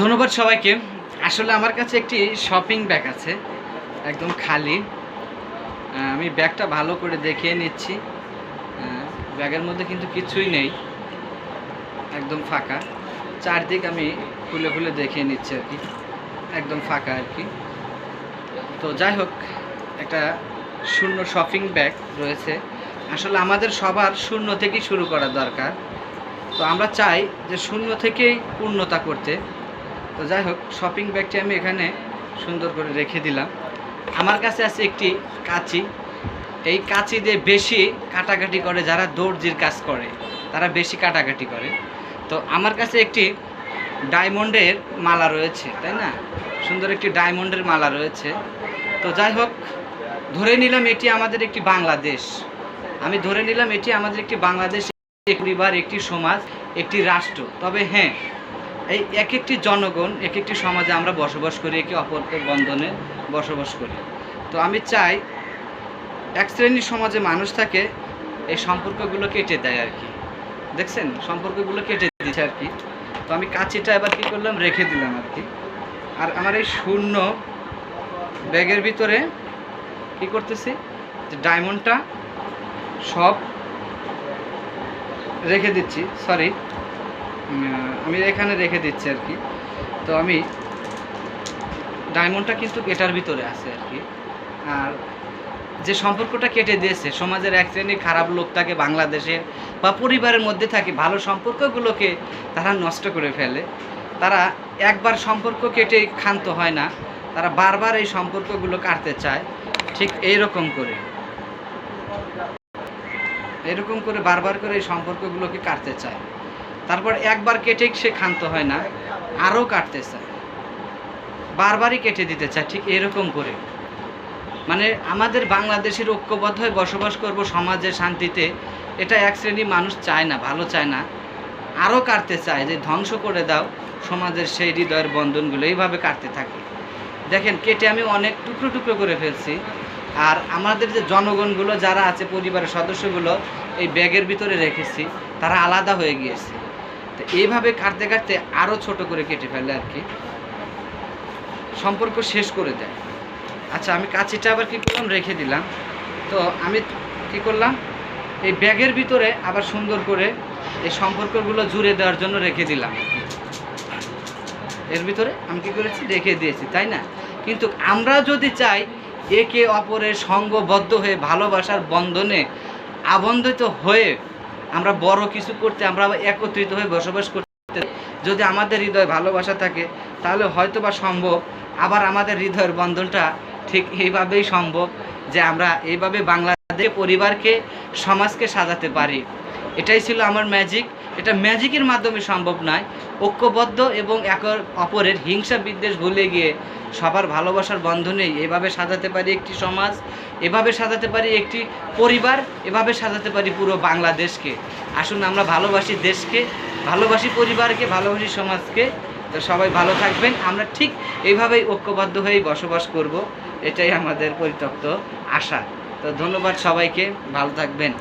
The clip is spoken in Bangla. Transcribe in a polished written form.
ধন্যবাদ সবাইকে। আসলে আমার কাছে একটি শপিং ব্যাগ আছে, একদম খালি। আমি ব্যাগটা ভালো করে দেখিয়ে নিচ্ছি। ব্যাগের মধ্যে কিন্তু কিছুই নেই, একদম ফাঁকা। চারদিক আমি খুলে খুলে দেখিয়ে নিচ্ছি আর কি, একদম ফাঁকা আর কি। তো যাই হোক, একটা শূন্য শপিং ব্যাগ রয়েছে। আসলে আমাদের সবার শূন্য থেকেই শুরু করা দরকার। তো আমরা চাই যে শূন্য থেকেই পূর্ণতা করতে। তো যাই হোক, শপিং ব্যাগটি আমি এখানে সুন্দর করে রেখে দিলাম। আমার কাছে আছে একটি কাঁচি। এই কাঁচি দিয়ে বেশি কাটাকাটি করে যারা দর্জির কাজ করে, তারা বেশি কাটাকাটি করে। তো আমার কাছে একটি ডায়মন্ডের মালা রয়েছে, তাই না? সুন্দর একটি ডায়মন্ডের মালা রয়েছে। তো যাই হোক, ধরে নিলাম এটি আমাদের একটি বাংলাদেশ। আমি ধরে নিলাম এটি আমাদের একটি বাংলাদেশ, একটি পরিবার, একটি সমাজ, একটি রাষ্ট্র। তবে হ্যাঁ, এই এক একটি জনগণ, এক একটি সমাজে আমরা বসবাস করি, একে অপরকে বন্ধনে বসবাস করি। তো আমি চাই এক শ্রেণীর সমাজে মানুষ থাকে, এই সম্পর্কগুলো কেটে দেয় আর কি। দেখছেন, সম্পর্কগুলো কেটে দিচ্ছে আর কি। তো আমি কাঁচিটা এবার কী করলাম, রেখে দিলাম আর কি। আর আমার এই শূন্য ব্যাগের ভিতরে কি করতেছি, যে ডায়মন্ডটা সব রেখে দিচ্ছি। সরি, আমি এখানে রেখে দিচ্ছি আর কি। তো আমি ডায়মন্ডটা কিন্তু এটার ভিতরে আছে আর কি। আর যে সম্পর্কটা কেটে দিয়েছে, সমাজের এক শ্রেণীর খারাপ লোক থাকে বাংলাদেশের বা পরিবারের মধ্যে থাকে, ভালো সম্পর্কগুলোকে তারা নষ্ট করে ফেলে। তারা একবার সম্পর্ক কেটে ক্ষান্ত হয় না, তারা বারবার এই সম্পর্কগুলো কাটতে চায়। ঠিক এইরকম করে বারবার করে এই সম্পর্কগুলোকে কাটতে চায়। তারপর একবার কেটে সে ক্ষান্ত হয় না, আরও কাটতে চায়, বারবারই কেটে দিতে চায়। ঠিক এরকম করে মানে আমাদের বাংলাদেশের ঐক্যবদ্ধ হয়ে বসবাস করব সমাজে শান্তিতে, এটা এক শ্রেণী মানুষ চায় না, ভালো চায় না, আরও কাটতে চায়, যে ধ্বংস করে দাও সমাজের সেই হৃদয়ের বন্ধনগুলো। এইভাবে কাটতে থাকে। দেখেন, কেটে আমি অনেক টুকরো টুকরো করে ফেলছি। আর আমাদের যে জনগণগুলো যারা আছে, পরিবারের সদস্যগুলো এই ব্যাগের ভিতরে রেখেছি, তারা আলাদা হয়ে গিয়েছে। তো এইভাবে কাটতে কাটতে আরও ছোট করে কেটে ফেলে আর কি, সম্পর্ক শেষ করে দেয়। আচ্ছা, আমি কাঁচিটা আবার কী করলাম, রেখে দিলাম। তো আমি কী করলাম, এই ব্যাগের ভিতরে আবার সুন্দর করে এই সম্পর্কগুলো জুড়ে দেওয়ার জন্য রেখে দিলাম। এর ভিতরে আমি কী করেছি, রেখে দিয়েছি, তাই না? কিন্তু আমরা যদি চাই একে অপরের সঙ্গবদ্ধ হয়ে ভালোবাসার বন্ধনে আবন্ধিত হয়ে আমরা বড় কিছু করতে, আমরা একত্রিত হয়ে বসবাস করতে, যদি আমাদের হৃদয়ে ভালোবাসা থাকে, তাহলে হয়তো বা সম্ভব আবার আমাদের হৃদয়ের বন্ধনটা ঠিক এইভাবেই সম্ভব, যে আমরা এইভাবে বাংলাদেশ পরিবারকে, সমাজকে সাজাতে পারি। এটাই ছিল আমার ম্যাজিক। এটা ম্যাজিকের মাধ্যমে সম্ভব নয়, ঐক্যবদ্ধ এবং এক অপরের হিংসা বিদ্বেষ ভুলে গিয়ে সবার ভালোবাসার বন্ধনেই এভাবে সাজাতে পারি একটি সমাজ, এভাবে সাজাতে পারি একটি পরিবার, এভাবে সাজাতে পারি পুরো বাংলাদেশকে। আসুন আমরা ভালোবাসি দেশকে, ভালোবাসি পরিবারকে, ভালোবাসি সমাজকে। তো সবাই ভালো থাকবেন, আমরা ঠিক এইভাবেই ঐক্যবদ্ধ হয়েই বসবাস করব, এটাই আমাদের পরিত্যক্ত আশা। তো ধন্যবাদ সবাইকে, ভালো থাকবেন।